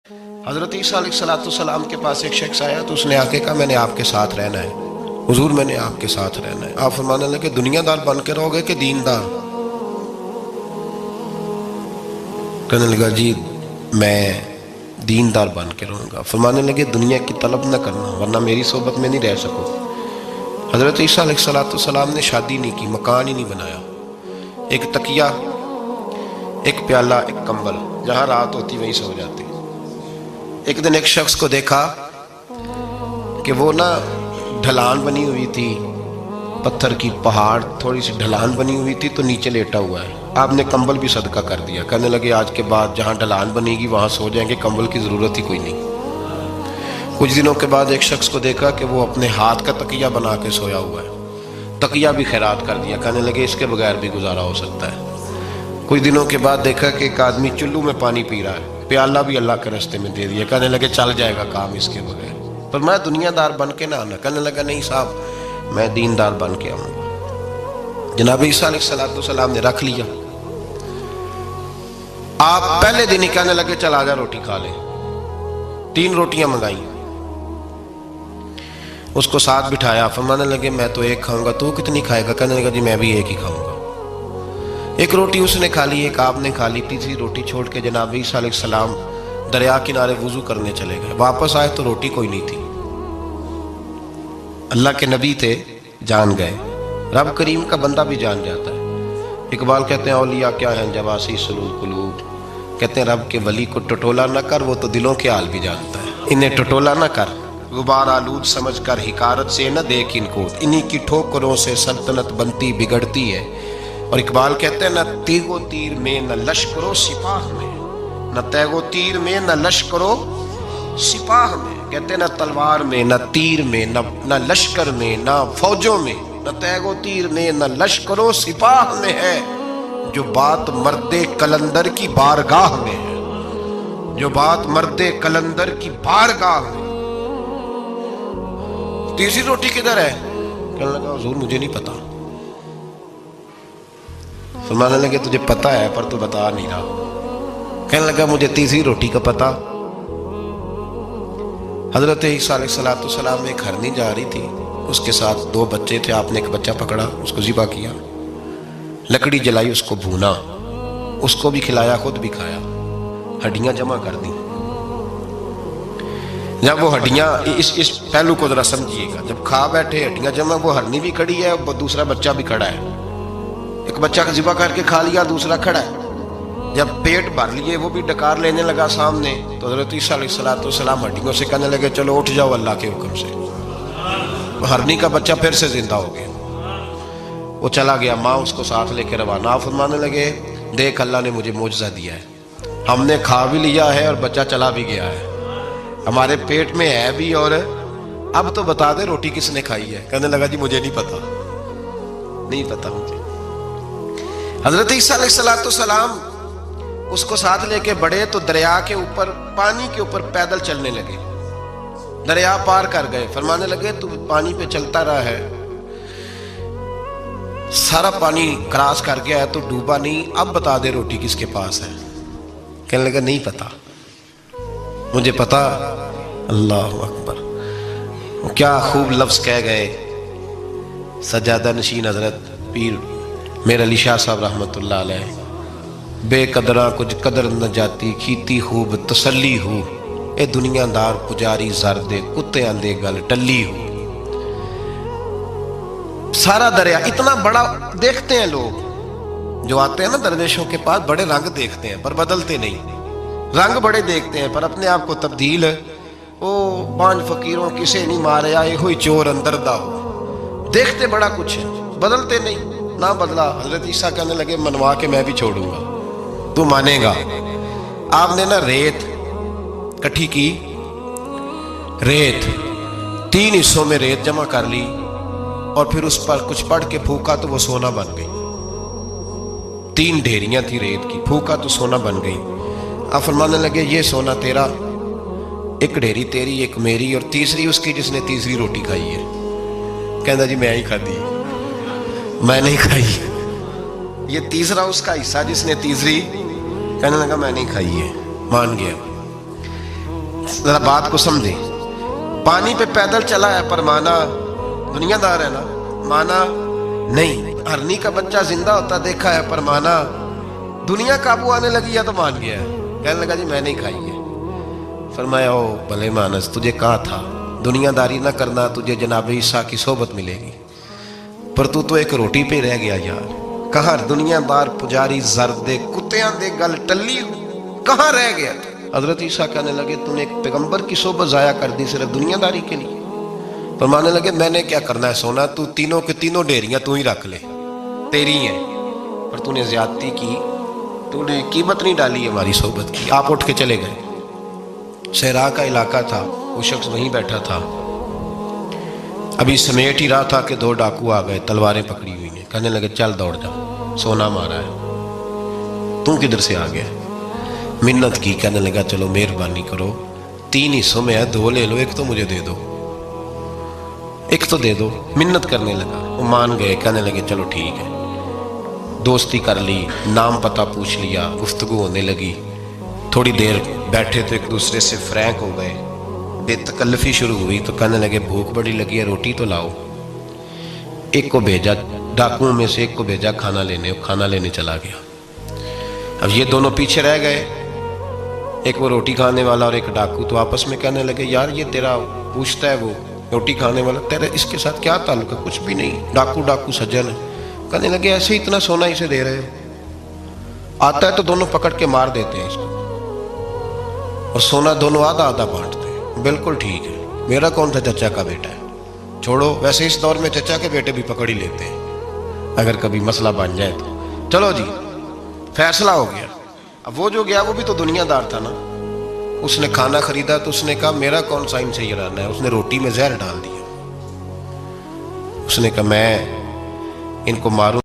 حضرت عیسیٰ علیہ السلام کے پاس ایک شخص آیا تو اس نے آ کے کہا میں نے آپ کے ساتھ رہنا ہے حضور، میں نے آپ کے ساتھ رہنا ہے۔ آپ فرمانے لگے دنیا دار بن کے رہو گے کہ دیندار؟ کہنے لگا جی میں دیندار بن کے رہوں گا۔ فرمانے لگے دنیا کی طلب نہ کرنا ورنہ میری صحبت میں نہیں رہ سکو۔ حضرت عیسیٰ علیہ السلام نے شادی نہیں کی، مکان ہی نہیں بنایا، ایک تکیہ، ایک پیالہ، ایک کمبل، جہاں رات ہوتی وہیں سو جاتے۔ ایک دن ایک شخص کو دیکھا کہ وہ ڈھلان بنی ہوئی تھی، پتھر کی پہاڑ تھوڑی سی ڈھلان بنی ہوئی تھی تو نیچے لیٹا ہوا ہے۔ آپ نے کمبل بھی صدقہ کر دیا، کہنے لگے آج کے بعد جہاں ڈھلان بنے گی وہاں سو جائیں گے، کمبل کی ضرورت ہی کوئی نہیں۔ کچھ دنوں کے بعد ایک شخص کو دیکھا کہ وہ اپنے ہاتھ کا تکیہ بنا کے سویا ہوا ہے، تکیہ بھی خیرات کر دیا، کہنے لگے اس کے بغیر بھی گزارا ہو سکتا ہے۔ کچھ دنوں کے بعد دیکھا کہ ایک آدمی چلو میں پانی پی رہا ہے، پیالہ بھی اللہ کے راستے میں دے دیا، کہنے لگے چل جائے گا کام اس کے بغیر۔ پر میں دنیا دار بن کے نہ آنا، کہنے لگا نہیں صاحب میں دیندار بن کے آؤں گا۔ جناب عیسیٰ علیہ السلام نے رکھ لیا۔ آپ پہلے دن ہی کہنے لگے چل آجا روٹی کھا لے۔ 3 روٹیاں منگائیں، اس کو ساتھ بٹھایا، فرمانے لگے میں تو ایک کھاؤں گا، تو کتنی کھائے گا؟ کہنے لگا جی میں بھی ایک ہی کھاؤں گا۔ ایک روٹی اس نے کھا لی، ایک آپ نے کھا لی، تیسری روٹی چھوڑ کے جناب عیسیٰ علیہ السلام دریا کنارے وضو کرنے چلے گئے۔ واپس آئے تو روٹی کوئی نہیں تھی۔ اللہ کے نبی تھے، جان گئے۔ رب کریم کا بندہ بھی جان جاتا ہے۔ اقبال کہتے ہیں اولیاء کیا ہیں جواسی سلول قلوب، کہتے ہیں رب کے ولی کو ٹٹولا نہ کر، وہ تو دلوں کے حال بھی جانتا ہے۔ انہیں ٹٹولا نہ کر، غبار آلود سمجھ کر حکارت سے نہ دیکھ ان کو، انہی کی ٹھوکروں سے سلطنت بنتی بگڑتی ہے۔ اور اقبال کہتے ہیں نہ تیغ و تیر میں نہ لشکر و سپاہ میں، نہ تیغ و تیر میں نہ لشکر و سپاہ میں، کہتے ہیں نہ تلوار میں نہ تیر میں نہ لشکر میں نہ فوجوں میں، نہ تیغ و تیر میں نہ لشکر و سپاہ میں ہے جو بات مرد قلندر کی بارگاہ میں ہے، جو بات مرد قلندر کی بارگاہ میں۔ تیسری روٹی کدھر ہے؟ کہنے لگا حضور مجھے نہیں پتا۔ فرمانے لگے تجھے پتا ہے پر تو بتا نہیں رہا۔ کہنے لگا مجھے تیسری روٹی کا پتا۔ حضرت عیسیٰ علیہ السلام میں ایک ہرنی جا رہی تھی، اس کے ساتھ 2 بچے تھے، آپ نے ایک بچہ پکڑا، اس کو ذبح کیا، لکڑی جلائی، اس کو بھونا، اس کو بھی کھلایا، خود بھی کھایا، ہڈیاں جمع کر دی۔ جب وہ ہڈیاں اس پہلو کو ذرا سمجھیے گا، جب کھا بیٹھے ہڈیاں جمع، وہ ہرنی بھی کھڑی ہے، دوسرا بچہ بھی کھڑا ہے، ایک بچہ کا ذبح کر کے کھا لیا، دوسرا کھڑا ہے۔ جب پیٹ بھر لیے وہ بھی ڈکار لینے لگا سامنے، تو حضرت عیسیٰ علیہ السلام ہڈیوں سے کہنے لگے چلو اٹھ جاؤ اللہ کے حکم سے۔ ہرنی کا بچہ پھر سے زندہ ہو گیا، وہ چلا گیا، ماں اس کو ساتھ لے کے روانہ۔ فرمانے لگے دیکھ اللہ نے مجھے معجزہ دیا ہے، ہم نے کھا بھی لیا ہے اور بچہ چلا بھی گیا ہے، ہمارے پیٹ میں ہے بھی، اور اب تو بتا دے روٹی کس نے کھائی ہے؟ کہنے لگا جی مجھے نہیں پتا، نہیں پتا مجھے۔ حضرت عیسیٰ علیہ السلام اس کو ساتھ لے کے بڑھے تو دریا کے اوپر، پانی کے اوپر پیدل چلنے لگے، دریا پار کر گئے۔ فرمانے لگے تو پانی پہ چلتا رہا ہے، سارا پانی کراس کر گیا ہے تو ڈوبا نہیں، اب بتا دے روٹی کس کے پاس ہے؟ کہنے لگا نہیں پتا مجھے پتا۔ اللہ اکبر، کیا خوب لفظ کہہ گئے سجادہ نشین حضرت پیر میر علی شاہ صاحب رحمت اللہ علیہ، بے قدراں کچھ قدر نہ جاتی، کھیتی خوب تسلی ہو، اے دنیا دار پجاری زردے کتے آندے گل ٹلی ہو۔ سارا دریا اتنا بڑا دیکھتے ہیں لوگ جو آتے ہیں نا درویشوں کے پاس، بڑے رنگ دیکھتے ہیں پر بدلتے نہیں، رنگ بڑے دیکھتے ہیں پر اپنے آپ کو تبدیل، او 5 فقیروں کسے نہیں مارے آئے ہوئی چور اندر دا ہو، دیکھتے بڑا کچھ ہے بدلتے نہیں۔ نہ بدلا، حضرت عیسیٰ کہنے لگے منوا کے میں بھی چھوڑوں گا، تو مانے گا۔ آپ نے ریت کٹھی کی، ریت 3 حصوں میں ریت جمع کر لی اور پھر اس پر کچھ پڑھ کے پھونکا تو وہ سونا بن گئی۔ 3 ڈھیریاں تھی ریت کی، پھونکا تو سونا بن گئی۔ آپ فرمانے لگے یہ سونا تیرا، ایک ڈھیری تیری، ایک میری، اور تیسری اس کی جس نے تیسری روٹی کھائی ہے۔ کہنا جی میں ہی کھاتی، میں نہیں کھائی، یہ تیسرا اس کا حصہ جس نے تیسری، کہنے لگا میں نہیں کھائی ہے، مان گیا۔ ذرا بات کو سمجھے. پانی پہ پیدل چلا ہے پر مانا دنیا دار ہے نا, مانا نہیں. ہرنی کا بچہ زندہ ہوتا دیکھا ہے پر مانا دنیا قابو آنے لگی ہے تو مان گیا ہے. کہنے لگا جی میں نہیں کھائی ہے. فرمایا او بھلے مانس, تجھے کہا تھا دنیا داری نہ کرنا, تجھے جناب عیسیٰ کی صحبت ملے گی, پر تو ایک روٹی پہ رہ گیا یار. کہاں دنیا دار پجاری زرد کتیاں دے گل ٹلی, کہاں رہ گیا. حضرت عیسیٰ کہنے لگے تم نے ایک پیغمبر کی صحبت ضائع کر دی صرف دنیا داری کے لیے. فرمانے لگے میں نے کیا کرنا ہے سونا, تو تینوں کے تینوں ڈیریاں تو ہی رکھ لے, تیری ہیں, پر تو نے زیادتی کی, تو نے قیمت نہیں ڈالی ہماری صحبت کی. آپ اٹھ کے چلے گئے. صحرا کا علاقہ تھا, وہ شخص وہیں بیٹھا تھا, ابھی سمیٹ ہی رہا تھا کہ دو ڈاکو آ گئے, تلواریں پکڑی ہوئی ہیں. کہنے لگے چل دوڑ جا, سونا مارا ہے, تو کدھر سے آ گیا. منت کی, کہنے لگا چلو مہربانی کرو, 3 حصوں میں ہے, 2 لے لو, ایک تو مجھے دے دو, ایک تو دے دو. منت کرنے لگا, وہ مان گئے. کہنے لگے چلو ٹھیک ہے. دوستی کر لی, نام پتہ پوچھ لیا, گفتگو ہونے لگی. تھوڑی دیر بیٹھے تو ایک دوسرے سے فرینک ہو گئے, بے تکلفی شروع ہوئی. تو کہنے لگے بھوک بڑی لگی ہے, روٹی تو لاؤ. ایک کو بھیجا, ڈاکوؤں میں سے ایک کو بھیجا کھانا لینے, کھانا لینے چلا گیا. اب یہ دونوں پیچھے رہ گئے, ایک وہ روٹی کھانے والا اور ایک ڈاکو. تو آپس میں کہنے لگے یار یہ تیرا پوچھتا ہے وہ روٹی کھانے والا, تیرا اس کے ساتھ کیا تعلق ہے. کچھ بھی نہیں, ڈاکو سجن ہے. کہنے لگے ایسے ہی اتنا سونا اسے دے رہے ہو, آتا ہے تو دونوں پکڑ کے مار دیتے ہیں اس کو, اور سونا دونوں آدھا آدھا بانٹتے ہیں. بالکل ٹھیک ہے, میرا کون تھا, چچا کا بیٹا ہے, چھوڑو. ویسے اس دور میں چچا کے بیٹے بھی پکڑ ہی لیتے ہیں اگر کبھی مسئلہ بن جائے تو. چلو جی فیصلہ ہو گیا. اب وہ جو گیا وہ بھی تو دنیا دار تھا نا, اس نے کھانا خریدا تو اس نے کہا میرا کون سا ان سے یہ رہنا ہے. اس نے روٹی میں زہر ڈال دیا. اس نے کہا میں ان کو ماروں